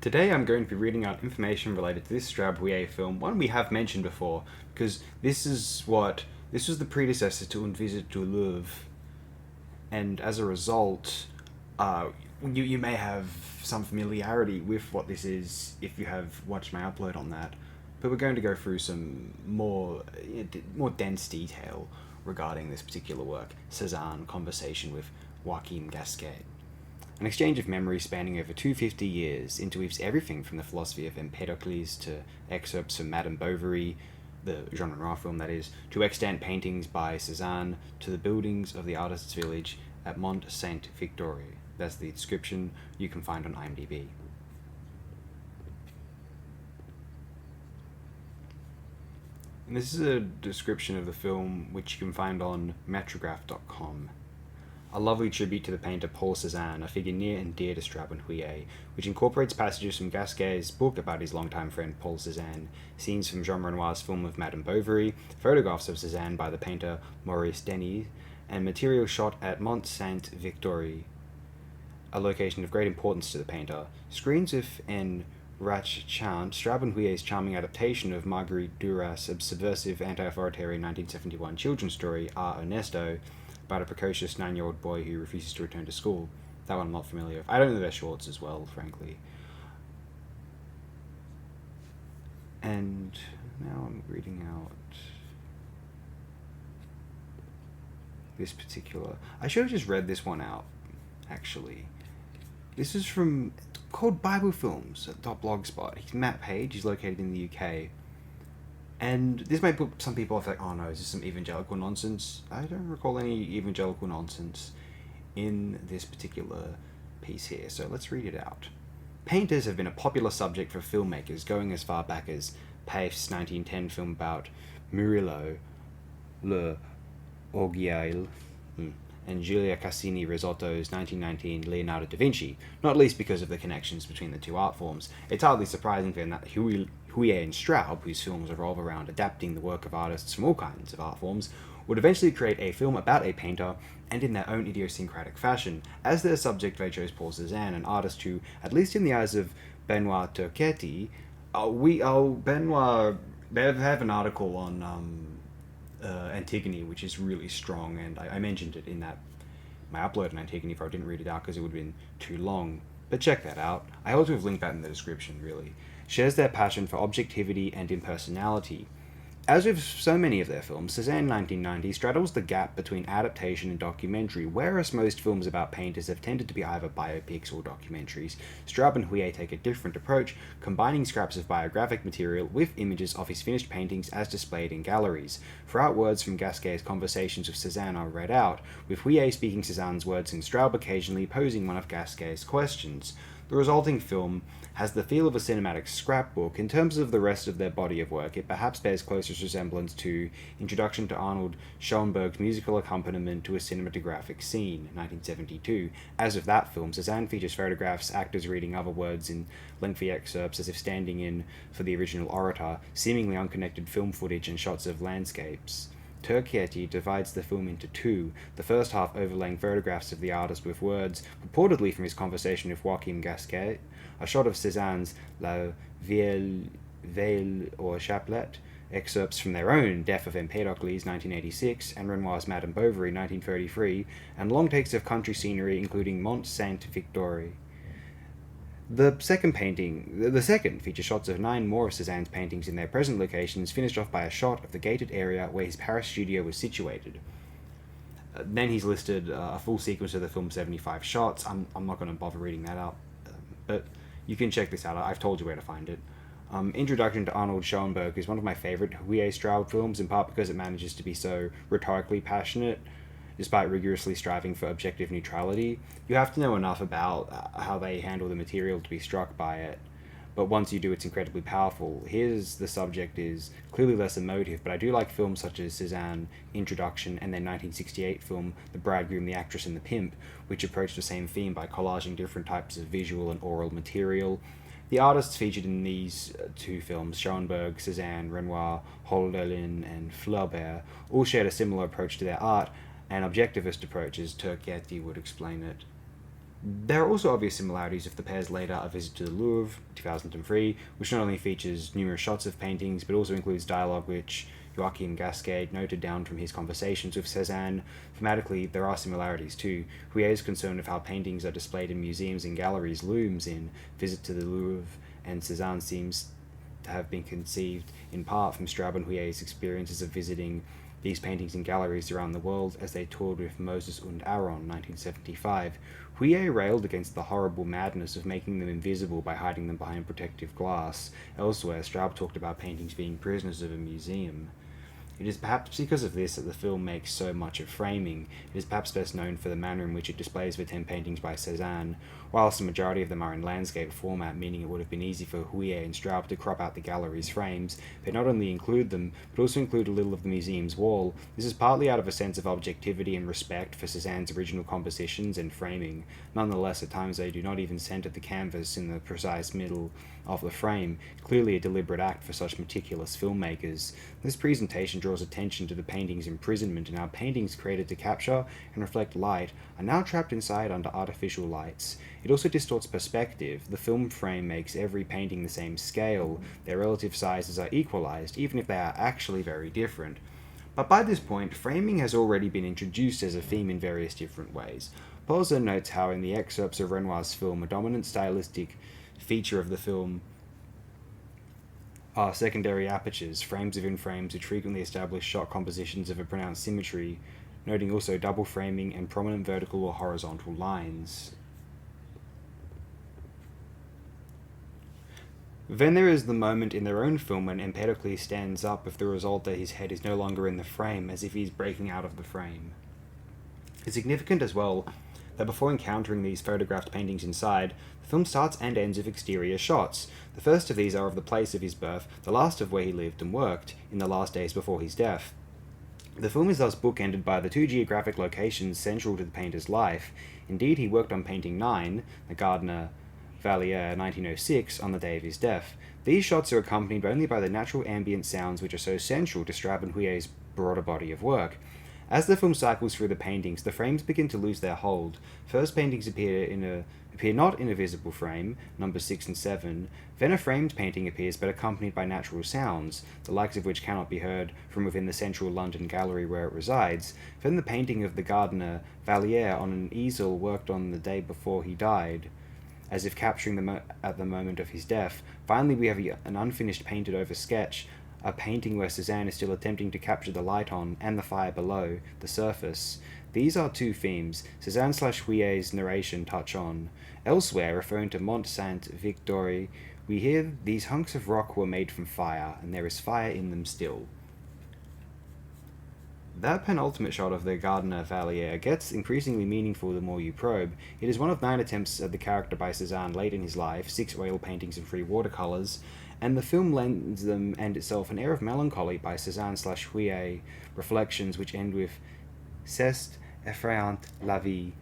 Today I'm going to be reading out information related to this Straub Huillet film, one we have mentioned before, because this was the predecessor to Une Visite du Louvre, and as a result, you may have some familiarity with what this is if you have watched my upload on that, but we're going to go through some more dense detail regarding this particular work, Cézanne, Conversation with Joachim Gasquet. An exchange of memories spanning over 250 years interweaves everything from the philosophy of Empedocles to excerpts from Madame Bovary, the Jean Renoir film that is, to extant paintings by Cézanne, to the buildings of the artist's village at Mont Sainte-Victoire. That's the description you can find on IMDb. And this is a description of the film which you can find on metrograph.com. A lovely tribute to the painter Paul Cézanne, a figure near and dear to Straub and Huillet, which incorporates passages from Gasquet's book about his longtime friend Paul Cézanne, scenes from Jean Renoir's film of Madame Bovary, photographs of Cézanne by the painter Maurice Denis, and material shot at Mont Sainte-Victoire, a location of great importance to the painter. Screens with an Rach chant, Straub and Huillet's charming adaptation of Marguerite Duras' subversive anti-authoritarian 1971 children's story, Ah Ernesto, about a precocious 9-year-old boy who refuses to return to school. That one I'm not familiar with. I don't know their shorts as well, frankly. And now I'm reading out this particular... I should have just read this one out, actually. This is from... called Bible Films at .blogspot. He's Matt Page. He's located in the UK. And this may put some people off, like, oh no, is this some evangelical nonsense? I don't recall any evangelical nonsense in this particular piece here, so let's read it out. Painters have been a popular subject for filmmakers, going as far back as Paef's 1910 film about Murillo, Le Orgueil, and Giulia Cassini Risotto's 1919 Leonardo da Vinci, not least because of the connections between the two art forms. It's hardly surprising then that Huillet and Straub, whose films revolve around adapting the work of artists from all kinds of art forms, would eventually create a film about a painter, and in their own idiosyncratic fashion. As their subject, they chose Paul Cézanne, an artist who, at least in the eyes of Benoit Turquetti, Benoit, they have an article on Antigone, which is really strong, and I mentioned it in my upload on Antigone, if I didn't read it out because it would have been too long. But check that out. I also have linked that in the description, really. Shares their passion for objectivity and impersonality. As with so many of their films, Cézanne 1990 straddles the gap between adaptation and documentary, whereas most films about painters have tended to be either biopics or documentaries. Straub and Huillet take a different approach, combining scraps of biographic material with images of his finished paintings as displayed in galleries. Throughout, words from Gasquet's conversations with Cézanne are read out, with Huillet speaking Cézanne's words and Straub occasionally posing one of Gasquet's questions. The resulting film has the feel of a cinematic scrapbook. In terms of the rest of their body of work, it perhaps bears closest resemblance to Introduction to Arnold Schoenberg's musical accompaniment to a cinematographic scene, 1972. As with that film, Cézanne features photographs, actors reading other words in lengthy excerpts as if standing in for the original orator, seemingly unconnected film footage and shots of landscapes. Turquetti divides the film into two, the first half overlaying photographs of the artist with words, purportedly from his conversation with Joachim Gasquet, a shot of Cézanne's La Vieille Veille or Chaplet, excerpts from their own Death of Empedocles 1986 and Renoir's Madame Bovary 1933, and long takes of country scenery including Mont Sainte-Victoire. The second features shots of 9 more of Cézanne's paintings in their present locations, finished off by a shot of the gated area where his Paris studio was situated. Then he's listed a full sequence of the film's 75 shots. I'm not going to bother reading that out, but you can check this out. I've told you where to find it. Introduction to Arnold Schoenberg is one of my favorite Huillet Straub films, in part because it manages to be so rhetorically passionate, despite rigorously striving for objective neutrality. You have to know enough about how they handle the material to be struck by it, but once you do, it's incredibly powerful. Here's the subject is clearly less emotive, but I do like films such as Cézanne, Introduction, and their 1968 film The Bridegroom, the Actress, and the Pimp, which approach the same theme by collaging different types of visual and oral material. The artists featured in these two films, Schoenberg, Cézanne, Renoir, Hölderlin, and Flaubert, all shared a similar approach to their art, an objectivist approach, as Turquetti would explain it. There are also obvious similarities with the pair's later A Visit to the Louvre, 2003, which not only features numerous shots of paintings, but also includes dialogue which Joachim Gasquet noted down from his conversations with Cézanne. Thematically, there are similarities too. Huillet's concern of how paintings are displayed in museums and galleries looms in Visit to the Louvre, and Cézanne seems to have been conceived in part from Straub and Huillet's experiences of visiting these paintings in galleries around the world as they toured with Moses und Aaron, 1975. Huillet railed against the horrible madness of making them invisible by hiding them behind protective glass. Elsewhere, Straub talked about paintings being prisoners of a museum. It is perhaps because of this that the film makes so much of framing. It is perhaps best known for the manner in which it displays the 10 paintings by Cézanne. Whilst the majority of them are in landscape format, meaning it would have been easy for Huillet and Straub to crop out the gallery's frames, they not only include them, but also include a little of the museum's wall. This is partly out of a sense of objectivity and respect for Cézanne's original compositions and framing. Nonetheless, at times they do not even center the canvas in the precise middle of the frame, clearly a deliberate act for such meticulous filmmakers. This presentation draws attention to the painting's imprisonment and how paintings created to capture and reflect light are now trapped inside under artificial lights. It also distorts perspective. The film frame makes every painting the same scale. Their relative sizes are equalized, even if they are actually very different. But by this point, framing has already been introduced as a theme in various different ways. Polzer notes how in the excerpts of Renoir's film, a dominant stylistic feature of the film are secondary apertures, frames within frames which frequently establish shot compositions of a pronounced symmetry, noting also double framing and prominent vertical or horizontal lines. Then there is the moment in their own film when Empedocles stands up with the result that his head is no longer in the frame, as if he is breaking out of the frame. It's significant as well that before encountering these photographed paintings inside, the film starts and ends with exterior shots. The first of these are of the place of his birth, the last of where he lived and worked, in the last days before his death. The film is thus bookended by the two geographic locations central to the painter's life. Indeed, he worked on painting 9, the Gardner Valliere, 1906, on the day of his death. These shots are accompanied only by the natural ambient sounds which are so central to Straub and Huillet's broader body of work. As the film cycles through the paintings, the frames begin to lose their hold. First paintings appear not in a visible frame, numbers 6 and 7. Then a framed painting appears but accompanied by natural sounds, the likes of which cannot be heard from within the central London gallery where it resides. Then the painting of the Gardner Valliere on an easel worked on the day before he died, as if capturing them at the moment of his death. Finally, we have an unfinished painted over sketch, a painting where Cézanne is still attempting to capture the light on, and the fire below, the surface. These are two themes Cézanne/Huillet's narration touch on. Elsewhere, referring to Mont Sainte-Victoire, we hear these hunks of rock were made from fire, and there is fire in them still. That penultimate shot of the Gardner Valliere gets increasingly meaningful the more you probe. It is one of 9 attempts at the character by Cézanne late in his life, 6 oil paintings and 3 watercolours, and the film lends them and itself an air of melancholy by Cézanne/Huillet reflections which end with C'est effrayant la vie,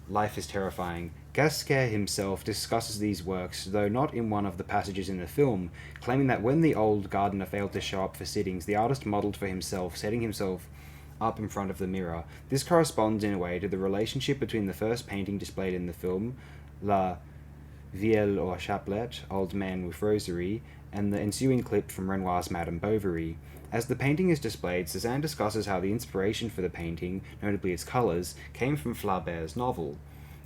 life is terrifying. Gasquet himself discusses these works, though not in one of the passages in the film, claiming that when the old gardener failed to show up for sittings, the artist modelled for himself, setting himself up in front of the mirror. This corresponds in a way to the relationship between the first painting displayed in the film, La Vieille au Chapelet, Old Man with Rosary, and the ensuing clip from Renoir's Madame Bovary. As the painting is displayed, Cézanne discusses how the inspiration for the painting, notably its colours, came from Flaubert's novel.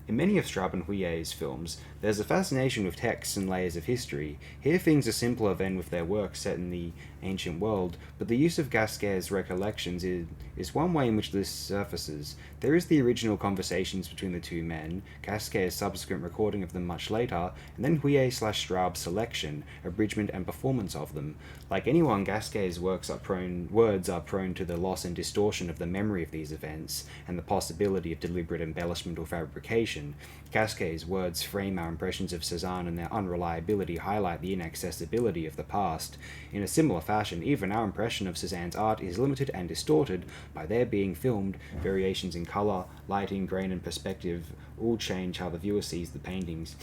In many of Straub and Huillet's films, there's a fascination with texts and layers of history. Here things are simpler than with their work set in the ancient world, but the use of Gasquet's recollections is one way in which this surfaces. There is the original conversations between the two men, Gasquet's subsequent recording of them much later, and then Huillet/Straub's selection, abridgment and performance of them. Like anyone, Gasquet's words are prone to the loss and distortion of the memory of these events, and the possibility of deliberate embellishment or fabrication. Gasquet's words frame our impressions of Cézanne, and their unreliability highlight the inaccessibility of the past. In a similar fashion, even our impression of Cézanne's art is limited and distorted by their being filmed. Variations in colour, lighting, grain and perspective all change how the viewer sees the paintings.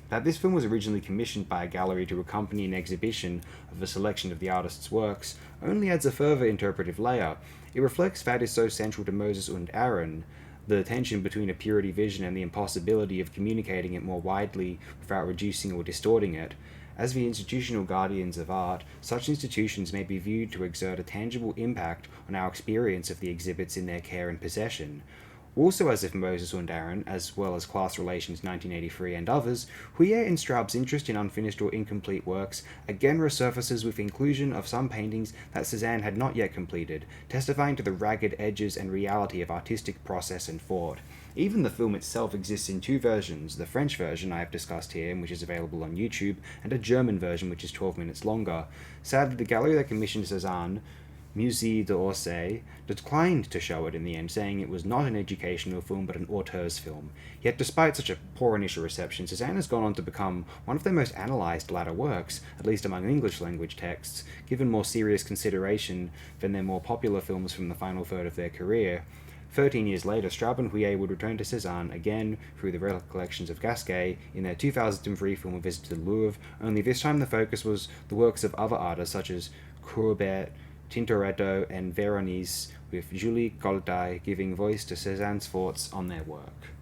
That this film was originally commissioned by a gallery to accompany an exhibition of a selection of the artist's works only adds a further interpretive layer. It reflects that is so central to Moses und Aaron, The tension between a purity vision and the impossibility of communicating it more widely without reducing or distorting it. As the institutional guardians of art, such institutions may be viewed to exert a tangible impact on our experience of the exhibits in their care and possession. Also, as if Moses Undaran, as well as Class Relations 1983 and others, Huillet and Straub's interest in unfinished or incomplete works again resurfaces with inclusion of some paintings that Cézanne had not yet completed, testifying to the ragged edges and reality of artistic process and thought. Even the film itself exists in two versions, the French version I have discussed here, which is available on YouTube, and a German version which is 12 minutes longer. Sadly, the gallery that commissioned Cézanne, Musée d'Orsay, declined to show it in the end, saying it was not an educational film but an auteur's film. Yet despite such a poor initial reception, Cézanne has gone on to become one of their most analysed latter works, at least among English language texts, given more serious consideration than their more popular films from the final third of their career. 13 years later, Straub and Huillet would return to Cézanne again through the recollections of Gasquet in their 2003 film A Visit to the Louvre, only this time the focus was the works of other artists such as Courbet, Tintoretto, and Veronese, with Julie Coltai giving voice to Cézanne's thoughts on their work.